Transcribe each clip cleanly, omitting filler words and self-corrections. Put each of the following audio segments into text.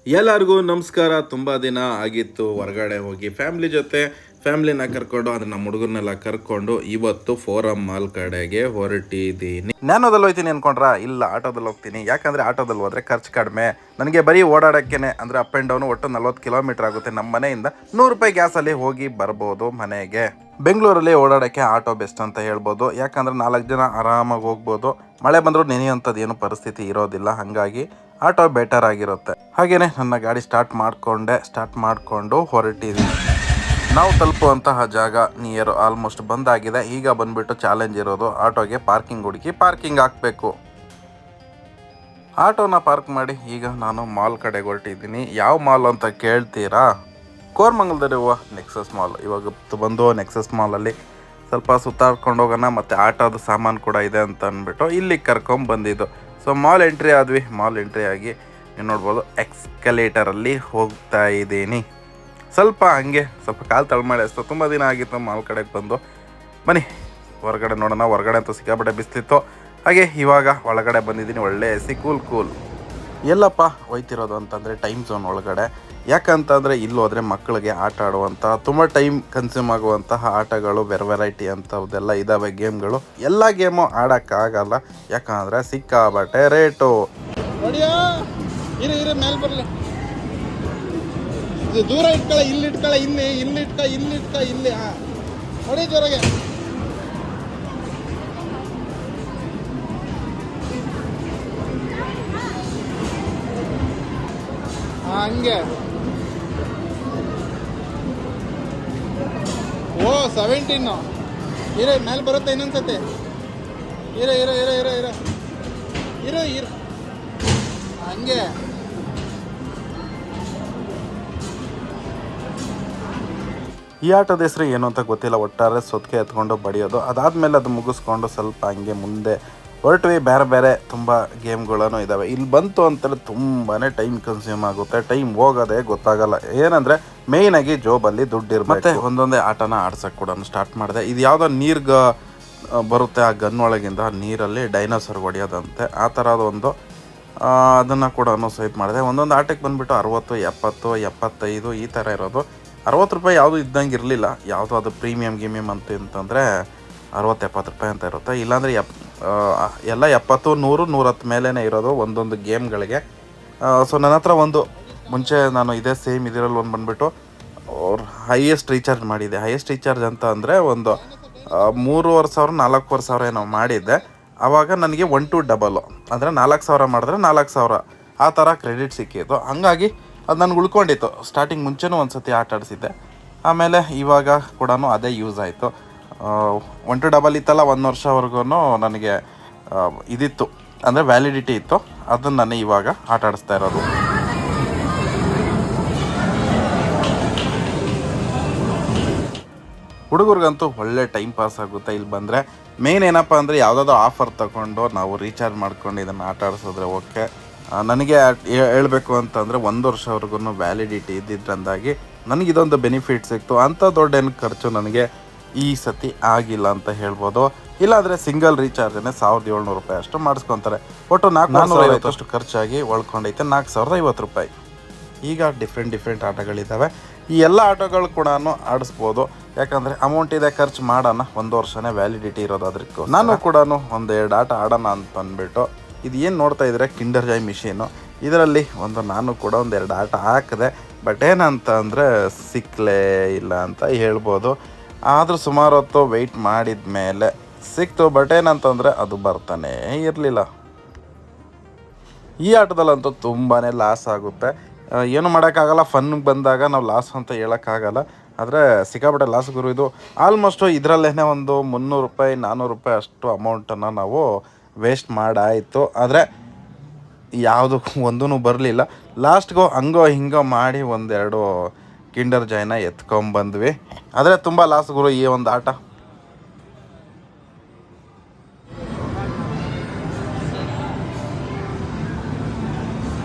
ಎಲ್ಲರಿಗೂ ನಮಸ್ಕಾರ. ತುಂಬ ದಿನ ಆಗಿತ್ತು ಹೊರಗಡೆ ಹೋಗಿ ಫ್ಯಾಮ್ಲಿ ಜೊತೆ. ಫ್ಯಾಮ್ಲಿನ ಕರ್ಕೊಂಡು ಅಂದರೆ ನಮ್ಮ ಹುಡುಗರನ್ನೆಲ್ಲ ಕರ್ಕೊಂಡು ಇವತ್ತು ಫೋರಮ್ ಮಾಲ್ ಕಡೆಗೆ ಹೊರಟಿದ್ದೀನಿ. ನ್ಯಾನೋದಲ್ಲಿ ಹೋಗ್ತೀನಿ ಅಂದ್ಕೊಂಡ್ರಾ? ಇಲ್ಲ, ಆಟೋದಲ್ಲಿ ಹೋಗ್ತೀನಿ. ಯಾಕಂದರೆ ಆಟೋದಲ್ಲಿ ಹೋದರೆ ಖರ್ಚು ಕಡಿಮೆ. ನನಗೆ ಬರೀ ಓಡಾಡೋಕ್ಕೇ ಅಂದರೆ ಅಪ್ ಆ್ಯಂಡ್ ಡೌನು ಒಟ್ಟು 40 ಕಿಲೋಮೀಟ್ರ್ ಆಗುತ್ತೆ. ನಮ್ಮ ಮನೆಯಿಂದ 100 ರೂಪಾಯಿ ಗ್ಯಾಸಲ್ಲಿ ಹೋಗಿ ಬರ್ಬೋದು ಮನೆಗೆ. ಬೆಂಗಳೂರಲ್ಲಿ ಓಡಾಡೋಕ್ಕೆ ಆಟೋ ಬೆಸ್ಟ್ ಅಂತ ಹೇಳ್ಬೋದು. ಯಾಕಂದರೆ 4 ಜನ ಆರಾಮಾಗಿ ಹೋಗ್ಬೋದು. ಮಳೆ ಬಂದರೂ ನೆನೆಯುವಂಥದ್ದು ಏನು ಪರಿಸ್ಥಿತಿ ಇರೋದಿಲ್ಲ. ಹಾಗಾಗಿ ಆಟೋ ಬೆಟರ್ ಆಗಿರುತ್ತೆ. ಹಾಗೆಯೇ ನನ್ನ ಗಾಡಿ ಸ್ಟಾರ್ಟ್ ಮಾಡಿಕೊಂಡು ಹೊರಟಿದ್ದೀನಿ. ನಾವು ತಲುಪುವಂತಹ ಜಾಗ ನಿಯರ್ ಆಲ್ಮೋಸ್ಟ್ ಬಂದಾಗಿದೆ. ಈಗ ಬಂದುಬಿಟ್ಟು ಚಾಲೆಂಜ್ ಇರೋದು ಆಟೋಗೆ ಪಾರ್ಕಿಂಗ್ ಹುಡುಕಿ ಪಾರ್ಕಿಂಗ್ ಹಾಕಬೇಕು. ಆಟೋನ ಪಾರ್ಕ್ ಮಾಡಿ ಈಗ ನಾನು ಮಾಲ್ ಕಡೆಗೆ ಹೊರಟಿದ್ದೀನಿ. ಯಾವ ಮಾಲ್ ಅಂತ ಕೇಳ್ತೀರಾ? ಕೋರಮಂಗಲದಲ್ಲಿರುವ ನೆಕ್ಸಸ್ ಮಾಲ್. ಇವಾಗ ಬಂದು ನೆಕ್ಸಸ್ ಮಾಲಲ್ಲಿ ಸ್ವಲ್ಪ ಸುತ್ತಾಡ್ಕೊಂಡು ಹೋಗೋಣ, ಮತ್ತು ಆಟೋದ ಸಾಮಾನು ಕೂಡ ಇದೆ ಅಂತ ಅಂದ್ಬಿಟ್ಟು ಇಲ್ಲಿಗೆ ಕರ್ಕೊಂಬಂದಿದ್ದು. ಸೊ ಮಾಲ್ ಎಂಟ್ರಿ ಆದ್ವಿ. ಮಾಲ್ ಎಂಟ್ರಿ ಆಗಿ ನೀವು ನೋಡ್ಬೋದು ಎಕ್ಸ್ಕಲೇಟರಲ್ಲಿ ಹೋಗ್ತಾ ಇದ್ದೀನಿ. ಸ್ವಲ್ಪ ಕಾಲು ತಳ್ಮಾಡಿ ಅಷ್ಟು. ತುಂಬ ದಿನ ಆಗಿತ್ತು ಮಾಲ್ ಕಡೆಗೆ ಬಂದು. ಬನ್ನಿ ಹೊರಗಡೆ ನೋಡೋಣ. ಹೊರಗಡೆ ಅಂತೂ ಸಿಕ್ಕಾಪಟ್ಟೆ ಬಿಸ್ತಿತ್ತು. ಹಾಗೆ ಇವಾಗ ಒಳಗಡೆ ಬಂದಿದ್ದೀನಿ. ಒಳ್ಳೆ ಎಸಿ, ಕೂಲ್. ಎಲ್ಲಪ್ಪ ಹೋಯ್ತಿರೋದು ಅಂತಂದರೆ ಟೈಮ್ ಝೋನ್ ಒಳಗಡೆ. ಯಾಕಂತಂದರೆ ಇಲ್ಲಿ ಹೋದರೆ ಮಕ್ಕಳಿಗೆ ಆಟ ಆಡುವಂಥ ತುಂಬ ಟೈಮ್ ಕನ್ಸ್ಯೂಮ್ ಆಗುವಂತಹ ಆಟಗಳು ವೆರೈಟಿ ಅಂಥದ್ದೆಲ್ಲ ಇದ್ದಾವೆ. ಗೇಮ್ಗಳು ಎಲ್ಲ ಗೇಮು ಆಡೋಕ್ಕಾಗಲ್ಲ, ಯಾಕಂದರೆ ಸಿಕ್ಕಾಬಟ್ಟೆ ರೇಟು. ಮೇಲೆ ಬರಲ್ಲ, ದೂರ ಇಟ್ಕೊಳ್ಳ, ಇಲ್ಲಿ ನೋಡಿ ಜೋರಾಗೆ. ಹಂಗೆ. ಓ 17 ಮೇಲೆ ಬರುತ್ತೆ ಇನ್ನೊಂದ್ಸತಿ. ಇರೋ ಹಂಗೆ. ಈ ಆಟದ ಹೆಸರು ಏನು ಅಂತ ಗೊತ್ತಿಲ್ಲ. ಒಟ್ಟಾರೆ ಸೊತ್ತಿಗೆ ಎತ್ಕೊಂಡು ಬಡಿಯೋದು. ಅದಾದಮೇಲೆ ಅದು ಮುಗಿಸ್ಕೊಂಡು ಸ್ವಲ್ಪ ಹಂಗೆ ಮುಂದೆ ಹೊರಟ್ವಿ. ಬೇರೆ ತುಂಬ ಗೇಮ್ಗಳೂ ಇದ್ದಾವೆ. ಇಲ್ಲಿ ಬಂತು ಅಂತೇಳಿ ತುಂಬಾ ಟೈಮ್ ಕನ್ಸ್ಯೂಮ್ ಆಗುತ್ತೆ. ಟೈಮ್ ಹೋಗೋದೇ ಗೊತ್ತಾಗಲ್ಲ. ಏನಂದರೆ ಮೇಯ್ನಾಗಿ ಜೋಬಲ್ಲಿ ದುಡ್ಡು ಇರಬೇಕು. ಮತ್ತು ಒಂದೊಂದೇ ಆಟನ ಆಡ್ಸೋಕ್ಕೆ ಕೂಡ ಸ್ಟಾರ್ಟ್ ಮಾಡಿದೆ. ಇದು ಯಾವುದೋ ನೀರ್ಗೆ ಬರುತ್ತೆ, ಆ ಗನ್ ಒಳಗಿಂದ ನೀರಲ್ಲಿ ಡೈನೋಸರ್ ಹೊಡೆಯೋದಂತೆ. ಆ ಥರದ ಒಂದು ಅದನ್ನು ಕೂಡ ಸ್ವೈಪ್ ಮಾಡಿದೆ. ಒಂದೊಂದು ಆಟಕ್ಕೆ ಬಂದುಬಿಟ್ಟು 60, 70, 75 ಈ ಥರ ಇರೋದು. 60 ರೂಪಾಯಿ ಯಾವುದು ಇದ್ದಂಗೆ ಇರಲಿಲ್ಲ. ಯಾವುದು ಅದು ಪ್ರೀಮಿಯಮ್ ಅಂತಂದರೆ 60-70 ರೂಪಾಯಿ ಅಂತ ಇರುತ್ತೆ. ಇಲ್ಲಾಂದರೆ ಎಲ್ಲ 70, 100, 110 ಮೇಲೇ ಇರೋದು ಒಂದೊಂದು ಗೇಮ್ಗಳಿಗೆ. ಸೊ ನನ್ನ ಹತ್ರ ಒಂದು ಮುಂಚೆ ನಾನು ಸೇಮ್ ಇದರಲ್ಲಿ ಒಂದು ಬಂದುಬಿಟ್ಟು ಹೈಯೆಸ್ಟ್ ರೀಚಾರ್ಜ್ ಮಾಡಿದ್ದೆ. ಹೈಯೆಸ್ಟ್ ರೀಚಾರ್ಜ್ ಅಂತ ಅಂದರೆ ಒಂದು 3,500, 4,500 ಏನೋ ಮಾಡಿದ್ದೆ. ಆವಾಗ ನನಗೆ 1 to ಡಬಲು ಅಂದರೆ 4,000 ಮಾಡಿದ್ರೆ 4,000 ಆ ಥರ ಕ್ರೆಡಿಟ್ ಸಿಕ್ಕಿತ್ತು. ಹಾಗಾಗಿ ಅದು ನನಗೆ ಉಳ್ಕೊಂಡಿತ್ತು. ಸ್ಟಾರ್ಟಿಂಗ್ ಮುಂಚೆನೂ ಒಂದು ಸತಿ ಆಟ ಆಡಿಸಿದ್ದೆ. ಆಮೇಲೆ ಇವಾಗ ಕೂಡ ಅದೇ ಯೂಸ್ ಆಯಿತು. 1 to ಡಬಲ್ ಇತ್ತಲ್ಲ, 1 ವರ್ಷವರೆಗೂ ನನಗೆ ಇದಿತ್ತು, ಅಂದರೆ ವ್ಯಾಲಿಡಿಟಿ ಇತ್ತು. ಅದನ್ನು ನಾನು ಇವಾಗ ಆಟ ಆಡಿಸ್ತಾ ಇರೋದು. ಹುಡುಗರಿಗಂತೂ ಒಳ್ಳೆ ಟೈಮ್ ಪಾಸ್ ಆಗುತ್ತೆ ಇಲ್ಲಿ ಬಂದರೆ. ಮೇನ್ ಏನಪ್ಪ ಅಂದರೆ ಯಾವುದಾದ್ರೂ ಆಫರ್ ತಗೊಂಡು ನಾವು ರೀಚಾರ್ಜ್ ಮಾಡ್ಕೊಂಡು ಇದನ್ನು ಆಟ ಆಡಿಸಿದ್ರೆ ಓಕೆ. ನನಗೆ ಹೇಳಬೇಕು ಅಂತಂದರೆ 1 ವರ್ಷವರೆಗೂ ವ್ಯಾಲಿಡಿಟಿ ಇದ್ದಿದ್ದರಿಂದಾಗಿ ನನಗಿದೊಂದು ಬೆನಿಫಿಟ್ ಸಿಕ್ತು. ಅಂಥ ದೊಡ್ಡ ಏನು ಖರ್ಚು ನನಗೆ ಈ ಸತಿ ಆಗಿಲ್ಲ ಅಂತ ಹೇಳ್ಬೋದು. ಇಲ್ಲಾಂದರೆ ಸಿಂಗಲ್ ರೀಚಾರ್ಜನ್ನೇ 1,700 ರೂಪಾಯಿ ಅಷ್ಟು ಮಾಡಿಸ್ಕೊತಾರೆ. ಒಟ್ಟು 450 ಖರ್ಚಾಗಿ ಉಳ್ಕೊಂಡೈತೆ 4,050 ರೂಪಾಯಿ. ಈಗ ಡಿಫ್ರೆಂಟ್ ಆಟಗಳಿದ್ದಾವೆ. ಈ ಎಲ್ಲ ಆಟೋಗಳು ಕೂಡ ಆಡಿಸ್ಬೋದು. ಯಾಕಂದರೆ ಅಮೌಂಟ್ ಇದೆ, ಖರ್ಚು ಮಾಡೋಣ. 1 ವರ್ಷನೇ ವ್ಯಾಲಿಡಿಟಿ ಇರೋದು. ಅದಕ್ಕೆ ನಾನು ಕೂಡ 1-2 ಆಟ ಆಡೋಣ ಅಂತ ಅಂದ್ಬಿಟ್ಟು ಇದು ಏನು ನೋಡ್ತಾ ಇದ್ರೆ ಕಿಂಡರ್ ಜಾಯ್ ಮಿಷಿನು. ಇದರಲ್ಲಿ ನಾನು ಕೂಡ 1-2 ಆಟ ಹಾಕಿದೆ. ಬಟ್ ಏನಂತ ಅಂದರೆ ಸಿಕ್ಕಲೇ ಇಲ್ಲ ಅಂತ ಹೇಳ್ಬೋದು. ಆದರೂ ಸುಮಾರು ಹೊತ್ತು ವೆಯ್ಟ್ ಮಾಡಿದ ಮೇಲೆ ಸಿಕ್ತು. ಬಟ್ ಏನಂತಂದರೆ ಅದು ಬರ್ತಾನೇ ಇರಲಿಲ್ಲ. ಈ ಆಟದಲ್ಲಂತೂ ತುಂಬಾ ಲಾಸ್ ಆಗುತ್ತೆ. ಏನು ಮಾಡೋಕ್ಕಾಗಲ್ಲ. ಫನ್ಗೆ ಬಂದಾಗ ನಾವು ಲಾಸ್ ಅಂತ ಹೇಳೋಕ್ಕಾಗಲ್ಲ. ಆದರೆ ಸಿಕ್ಕಾಪಟ್ಟೆ ಲಾಸ್ ಗುರು. ಇದು ಆಲ್ಮೋಸ್ಟು ಇದರಲ್ಲೇ ಒಂದು 300 ರೂಪಾಯಿ 400 ರೂಪಾಯಿ ಅಷ್ಟು ಅಮೌಂಟನ್ನು ನಾವು ವೇಸ್ಟ್ ಮಾಡಾಯಿತು. ಆದರೆ ಯಾವುದಕ್ಕೂ ಒಂದೂ ಬರಲಿಲ್ಲ. ಲಾಸ್ಟ್ಗೋ ಹಂಗೋ ಹಿಂಗೋ ಮಾಡಿ 1-2 ಕಿಂಡರ್ ಜಾಯ್ನ ಎತ್ಕೊಂಬಂದ್ವಿ. ಆದರೆ ತುಂಬ ಲಾಸ್ ಗುರು ಈ ಒಂದು ಆಟ.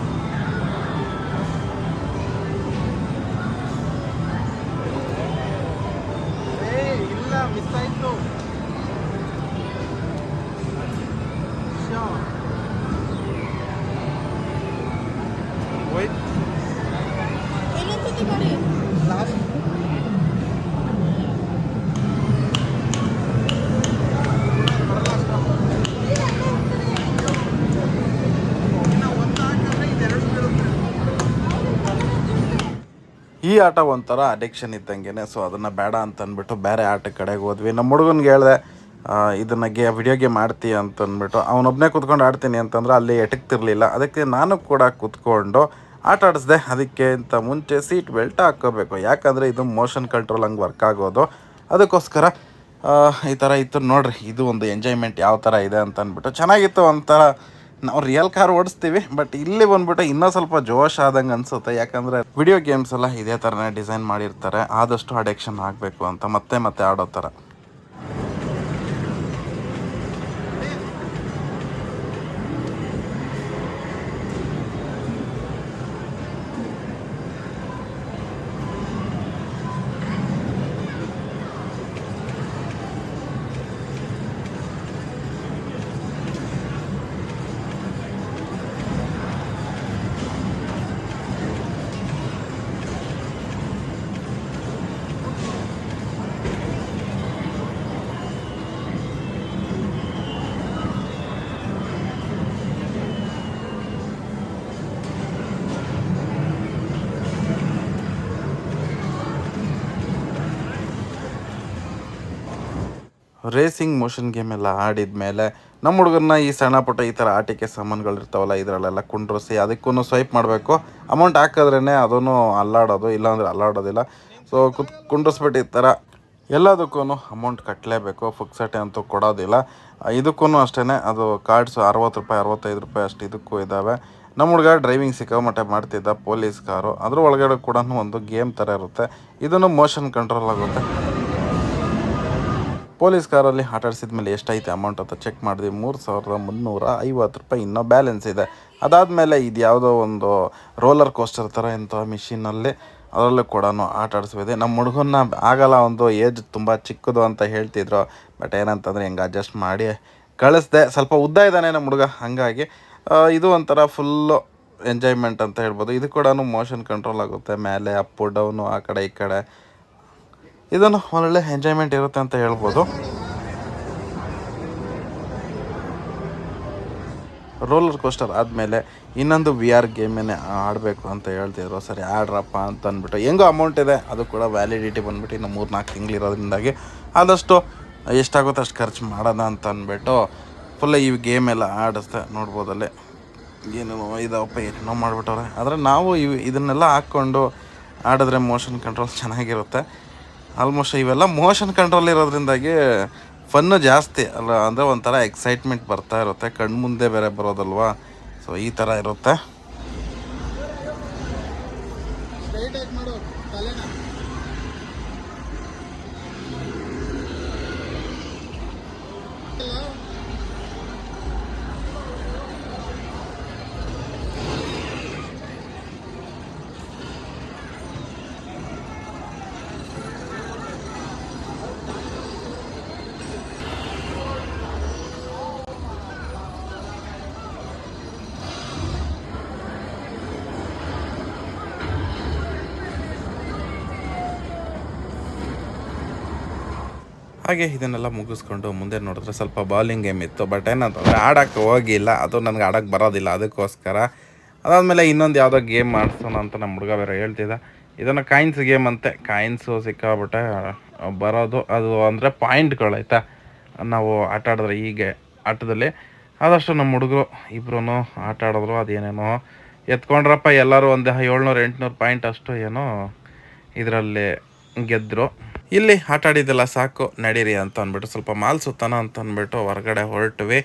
ಮಿಸ್ ಆಯಿತು. ಹೋಯ್ತು. ಲಾಸ್ಟ್ ಈ ಆಟ ಒಂಥರ ಅಡಿಕ್ಷನ್ ಇದ್ದಂಗೆ. ಸೊ ಅದನ್ನು ಬೇಡ ಅಂತ ಅಂದ್ಬಿಟ್ಟು ಬೇರೆ ಆಟ ಕಡೆಗೆ ಹೋದ್ವಿ. ನಮ್ಮ ಹುಡುಗನ್ಗೆ ಹೇಳಿದೆ ಇದನ್ನು ವಿಡಿಯೋ ಗೇಮ್ ಆಡ್ತೀಯ ಅಂತ ಅಂದ್ಬಿಟ್ಟು. ಅವನೊಬ್ಬನೇ ಕೂತ್ಕೊಂಡು ಆಡ್ತೀನಿ ಅಂತಂದ್ರೆ ಅಲ್ಲಿ ಎಟಕ್ತಿರ್ಲಿಲ್ಲ. ಅದಕ್ಕೆ ನಾನು ಕೂಡ ಕೂತ್ಕೊಂಡು ಆಟ ಆಡಿಸ್ದೆ. ಅದಕ್ಕಿಂತ ಮುಂಚೆ ಸೀಟ್ ಬೆಲ್ಟ್ ಹಾಕ್ಕೋಬೇಕು, ಯಾಕಂದರೆ ಇದು ಮೋಷನ್ ಕಂಟ್ರೋಲ್ ಹಂಗೆ ವರ್ಕ್ ಆಗೋದು. ಅದಕ್ಕೋಸ್ಕರ ಈ ಥರ ಇತ್ತು ನೋಡ್ರಿ. ಇದು ಒಂದು ಎಂಜಾಯ್ಮೆಂಟ್ ಯಾವ ಥರ ಇದೆ ಅಂತ ಅಂದ್ಬಿಟ್ಟು ಚೆನ್ನಾಗಿತ್ತು. ಒಂಥರ ನಾವು ರಿಯಲ್ ಕಾರ್ ಓಡಿಸ್ತೀವಿ, ಬಟ್ ಇಲ್ಲಿ ಬಂದ್ಬಿಟ್ಟು ಇನ್ನೂ ಸ್ವಲ್ಪ ಜೋಶ್ ಆದಂಗೆ ಅನಿಸುತ್ತೆ. ಯಾಕಂದರೆ ವಿಡಿಯೋ ಗೇಮ್ಸ್ ಎಲ್ಲ ಇದೇ ಥರನೇ ಡಿಸೈನ್ ಮಾಡಿರ್ತಾರೆ, ಆದಷ್ಟು ಅಡಿಕ್ಷನ್ ಆಗಬೇಕು ಅಂತ ಮತ್ತೆ ಮತ್ತೆ ಆಡೋ ಥರ. ರೇಸಿಂಗ್ ಮೋಷನ್ ಗೇಮ್ ಎಲ್ಲ ಆಡಿದ ಮೇಲೆ ನಮ್ಮ ಹುಡುಗರನ್ನ ಈ ಸಣ್ಣ ಪುಟ್ಟ ಈ ಥರ ಆಟಿಕೆ ಸಾಮಾನುಗಳಿರ್ತಾವಲ್ಲ ಇದರಲ್ಲೆಲ್ಲ ಕುಂಡ್ರಿಸಿ ಅದಕ್ಕೂ ಸ್ವೈಪ್ ಮಾಡಬೇಕು. ಅಮೌಂಟ್ ಹಾಕಿದ್ರೇ ಅದೂ ಅಲ್ಲಾಡೋದು, ಇಲ್ಲಾಂದರೆ ಅಲ್ಲಾಡೋದಿಲ್ಲ. ಸೊ ಕುಂಡ್ರಿಸ್ಬಿಟ್ಟು ಈ ಥರ ಎಲ್ಲದಕ್ಕೂ ಅಮೌಂಟ್ ಕಟ್ಟಲೇಬೇಕು, ಫಿಕ್ಸಟೆ ಅಂತೂ ಕೊಡೋದಿಲ್ಲ. ಇದಕ್ಕೂ ಅಷ್ಟೇ, ಅದು ಕಾರ್ಡ್ಸು 60 ರೂಪಾಯಿ 65 ರೂಪಾಯಿ ಅಷ್ಟು ಇದಕ್ಕೂ ಇದ್ದಾವೆ. ನಮ್ಮ ಹುಡುಗ ಡ್ರೈವಿಂಗ್ ಸಿಕ್ಕಾಮಟ್ಟೆ ಮಾಡ್ತಿದ್ದ, ಪೊಲೀಸ್ ಕಾರು. ಅದ್ರ ಒಳಗಡೆ ಕೂಡ ಒಂದು ಗೇಮ್ ಥರ ಇರುತ್ತೆ, ಇದನ್ನು ಮೋಷನ್ ಕಂಟ್ರೋಲ್ ಆಗುತ್ತೆ. ಪೊಲೀಸ್ ಕಾರಲ್ಲಿ ಆಟ ಆಡಿಸಿದ ಮೇಲೆ ಎಷ್ಟೈತೆ ಅಮೌಂಟ್ ಅಂತ ಚೆಕ್ ಮಾಡಿದ್ವಿ. 3350 ರೂಪಾಯಿ ಇನ್ನೂ ಬ್ಯಾಲೆನ್ಸ್ ಇದೆ. ಅದಾದಮೇಲೆ ಇದು ಯಾವುದೋ ಒಂದು ರೋಲರ್ ಕೋಸ್ಟರ್ ಥರ ಇಂಥ ಮಿಷಿನಲ್ಲಿ ಅದರಲ್ಲೂ ಕೂಡ ಆಟ ಆಡಿಸ್ಬಿದೆ. ನಮ್ಮ ಹುಡುಗನ್ನ ಆಗಲ್ಲ, ಒಂದು ಏಜ್ ತುಂಬ ಚಿಕ್ಕದು ಅಂತ ಹೇಳ್ತಿದ್ರು. ಬಟ್ ಏನಂತಂದರೆ ಹೆಂಗೆ ಅಡ್ಜಸ್ಟ್ ಮಾಡಿ ಕಳಿಸ್ದೆ. ಸ್ವಲ್ಪ ಉದ್ದ ಇದ್ದಾನೆ ನಮ್ಮ ಹುಡುಗ, ಹಾಗಾಗಿ ಇದು ಒಂಥರ ಫುಲ್ಲು ಎಂಜಾಯ್ಮೆಂಟ್ ಅಂತ ಹೇಳ್ಬೋದು. ಇದು ಕೂಡ ಮೋಷನ್ ಕಂಟ್ರೋಲ್ ಆಗುತ್ತೆ, ಮೇಲೆ ಅಪ್ಪು ಡೌನು ಆ ಕಡೆ ಈ ಕಡೆ. ಇದನ್ನು ಒಳ್ಳೆ ಎಂಜಾಯ್ಮೆಂಟ್ ಇರುತ್ತೆ ಅಂತ ಹೇಳ್ಬೋದು. ರೋಲರ್ ಕೋಸ್ಟರ್ ಆದಮೇಲೆ ಇನ್ನೊಂದು VR ಗೇಮೇ ಆಡಬೇಕು ಅಂತ ಹೇಳ್ತಿದ್ರು. ಸರಿ ಆಡ್ರಪ್ಪ ಅಂತ ಅಂದ್ಬಿಟ್ಟು, ಹೆಂಗೋ ಅಮೌಂಟ್ ಇದೆ, ಅದು ಕೂಡ ವ್ಯಾಲಿಡಿಟಿ ಬಂದುಬಿಟ್ಟು ಇನ್ನು 3-4 ತಿಂಗಳಿರೋದ್ರಿಂದಾಗಿ ಆದಷ್ಟು ಎಷ್ಟಾಗುತ್ತೋ ಅಷ್ಟು ಖರ್ಚು ಮಾಡೋಣ ಅಂತ ಅಂದ್ಬಿಟ್ಟು ಫುಲ್ ಈ ಗೇಮೆಲ್ಲ ಆಡಿಸ್ದೆ. ನೋಡ್ಬೋದಲ್ಲಿ ಏನು ಇದಪ್ಪ ಏನೋ ಮಾಡಿಬಿಟ್ಟವ್ರೆ. ಆದರೆ ನಾವು ಇದನ್ನೆಲ್ಲ ಹಾಕ್ಕೊಂಡು ಆಡಿದ್ರೆ ಮೋಷನ್ ಕಂಟ್ರೋಲ್ ಚೆನ್ನಾಗಿರುತ್ತೆ. ಆಲ್ಮೋಸ್ಟ್ ಇವೆಲ್ಲ ಮೋಷನ್ ಕಂಟ್ರೋಲ್ ಇರೋದ್ರಿಂದಾಗಿ ಫನ್ನು ಜಾಸ್ತಿ ಅಲ್ಲ, ಅಂದರೆ ಒಂಥರ ಎಕ್ಸೈಟ್ಮೆಂಟ್ ಬರ್ತಾ ಇರುತ್ತೆ, ಕಣ್ಣು ಮುಂದೆ ಬೇರೆ ಬರೋದಲ್ವಾ. ಸೊ ಈ ಥರ ಇರುತ್ತೆ. ಸ್ಟ್ರೈಟಾಗಿ ಮಾಡು ತಲೆನ. ಹಾಗೆ ಇದನ್ನೆಲ್ಲ ಮುಗಿಸ್ಕೊಂಡು ಮುಂದೆ ನೋಡಿದ್ರೆ ಸ್ವಲ್ಪ ಬಾಲಿಂಗ್ ಗೇಮ್ ಇತ್ತು. ಬಟ್ ಏನಂತಂದರೆ ಆಡೋಕ್ಕೆ ಹೋಗಿಲ್ಲ, ಅದು ನನಗೆ ಆಡೋಕ್ಕೆ ಬರೋದಿಲ್ಲ, ಅದಕ್ಕೋಸ್ಕರ. ಅದಾದಮೇಲೆ ಇನ್ನೊಂದು ಯಾವುದೋ ಗೇಮ್ ಮಾಡಿಸೋಣ ಅಂತ ನಮ್ಮ ಹುಡುಗ ಬೇರೆ ಹೇಳ್ತಿದ್ದ. ಇದನ್ನು ಕಾಯಿನ್ಸ್ ಗೇಮ್ ಅಂತೆ. ಕಾಯಿನ್ಸು ಸಿಕ್ಕಾಬಿಟ್ಟೆ ಬರೋದು, ಅದು ಅಂದರೆ ಪಾಯಿಂಟ್ಗಳಾಯ್ತಾ. ನಾವು ಆಟ ಆಡಿದ್ರೆ ಹೀಗೆ ಆಟದಲ್ಲಿ ಆದಷ್ಟು ನಮ್ಮ ಹುಡುಗರು ಇಬ್ಬರೂ ಆಟ ಆಡಿದ್ರು. ಅದೇನೇನೋ ಎತ್ಕೊಂಡ್ರಪ್ಪ ಎಲ್ಲರೂ ಒಂದು 700-800 ಪಾಯಿಂಟ್ ಅಷ್ಟು ಏನೋ ಇದರಲ್ಲಿ ಗೆದ್ದರು. ಇಲ್ಲಿ ಆಟ ಆಡಿದ್ದೆಲ್ಲ ಸಾಕು, ನಡೀರಿ ಅಂತ ಅಂದ್ಬಿಟ್ಟು ಸ್ವಲ್ಪ ಮಾಲ್ ಸುತ್ತಾನ ಅಂತ ಅಂದ್ಬಿಟ್ಟು ಹೊರಗಡೆ ಹೊರಟ್ವಿ.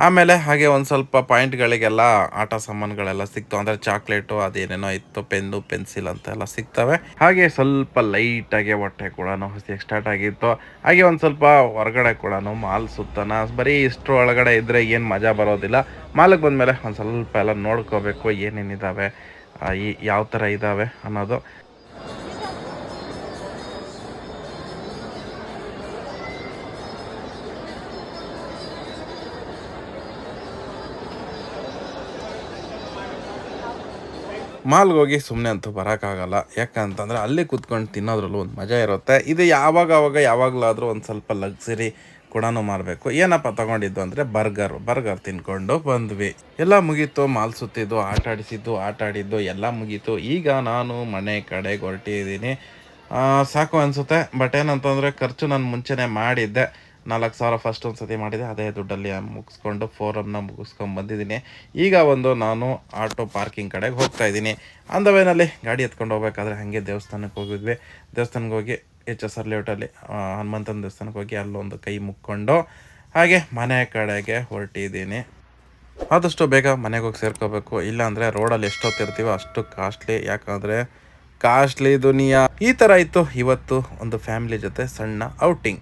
ಆಮೇಲೆ ಹಾಗೆ ಒಂದು ಸ್ವಲ್ಪ ಪಾಯಿಂಟ್ಗಳಿಗೆಲ್ಲ ಆಟ ಸಾಮಾನುಗಳೆಲ್ಲ ಸಿಕ್ತು. ಅಂದರೆ ಚಾಕ್ಲೇಟು ಅದೇನೇನೋ ಇತ್ತು, ಪೆನ್ನು ಪೆನ್ಸಿಲ್ ಅಂತೆಲ್ಲ ಸಿಗ್ತವೆ. ಹಾಗೆ ಸ್ವಲ್ಪ ಲೈಟಾಗಿ ಹೊಟ್ಟೆ ಕೂಡ ಹಸಿಯಕ್ಕೆ ಸ್ಟಾರ್ಟ್ ಆಗಿತ್ತು. ಹಾಗೆ ಒಂದು ಸ್ವಲ್ಪ ಹೊರಗಡೆ ಕೂಡ ಮಾಲ್ ಸುತ್ತಾನ. ಬರೀ ಇಷ್ಟರ ಒಳಗಡೆ ಇದ್ದರೆ ಏನು ಮಜಾ ಬರೋದಿಲ್ಲ. ಮಾಲಿಗೆ ಬಂದಮೇಲೆ ಒಂದು ಸ್ವಲ್ಪ ಎಲ್ಲ ನೋಡ್ಕೋಬೇಕು, ಏನೇನಿದ್ದಾವೆ, ಯಾವ ಥರ ಇದ್ದಾವೆ ಅನ್ನೋದು. ಮಾಲ್ಗೆ ಹೋಗಿ ಸುಮ್ಮನೆ ಅಂತೂ ಬರೋಕ್ಕಾಗಲ್ಲ. ಯಾಕಂತಂದರೆ ಅಲ್ಲಿ ಕೂತ್ಕೊಂಡು ತಿನ್ನೋದ್ರಲ್ಲೂ ಒಂದು ಮಜಾ ಇರುತ್ತೆ. ಇದು ಯಾವಾಗಲಾದರೂ ಒಂದು ಸ್ವಲ್ಪ ಲಕ್ಸುರಿ ಕೂಡ ಮಾಡಬೇಕು. ಏನಪ್ಪ ತೊಗೊಂಡಿದ್ದು ಅಂದರೆ ಬರ್ಗರ್ ತಿನ್ಕೊಂಡು ಬಂದ್ವಿ. ಎಲ್ಲ ಮುಗೀತು, ಮಾಲ್ ಸುತ್ತಿದ್ದು, ಆಟ ಆಡಿದ್ದು ಎಲ್ಲ ಮುಗೀತು. ಈಗ ನಾನು ಮನೆ ಕಡೆಗೆ ಹೊರಟಿದ್ದೀನಿ. ಸಾಕು ಅನಿಸುತ್ತೆ. ಬಟ್ ಏನಂತಂದರೆ ಖರ್ಚು ನಾನು ಮುಂಚೆನೇ ಮಾಡಿದ್ದೆ. 4,000 ಫಸ್ಟ್ ಒಂದು ಸತಿ ಮಾಡಿದೆ. ಅದೇ ದುಡ್ಡಲ್ಲಿ ಮುಗಿಸ್ಕೊಂಡು ಫೋರಮ್ನ ಮುಗಿಸ್ಕೊಂಡು ಬಂದಿದ್ದೀನಿ. ಈಗ ನಾನು ಆಟೋ ಪಾರ್ಕಿಂಗ್ ಕಡೆಗೆ ಹೋಗ್ತಾ ಇದ್ದೀನಿ. ಆನ್ ದ ವೇನಲ್ಲಿ ಗಾಡಿ ಎತ್ಕೊಂಡು ಹೋಗ್ಬೇಕಾದ್ರೆ ಹಾಗೆ ದೇವಸ್ಥಾನಕ್ಕೆ ಹೋಗಿದ್ವಿ. ದೇವಸ್ಥಾನಕ್ಕೆ ಹೋಗಿ HSR ಲೇಔಟಲ್ಲಿ ಹನುಮಂತನ ದೇವಸ್ಥಾನಕ್ಕೆ ಹೋಗಿ ಅಲ್ಲೊಂದು ಕೈ ಮುಕ್ಕೊಂಡು ಹಾಗೆ ಮನೆ ಕಡೆಗೆ ಹೊರಟಿದ್ದೀನಿ. ಆದಷ್ಟು ಬೇಗ ಮನೆಗೆ ಹೋಗಿ ಸೇರ್ಕೋಬೇಕು. ಇಲ್ಲಾಂದರೆ ರೋಡಲ್ಲಿ ಎಷ್ಟೊತ್ತಿರ್ತೀವೋ ಅಷ್ಟು ಕಾಸ್ಟ್ಲಿ. ಯಾಕಂದರೆ ಕಾಸ್ಟ್ಲಿ ದುನಿಯಾ. ಈ ಥರ ಇತ್ತು ಇವತ್ತು ಒಂದು ಫ್ಯಾಮಿಲಿ ಜೊತೆ ಸಣ್ಣ ಔಟಿಂಗ್.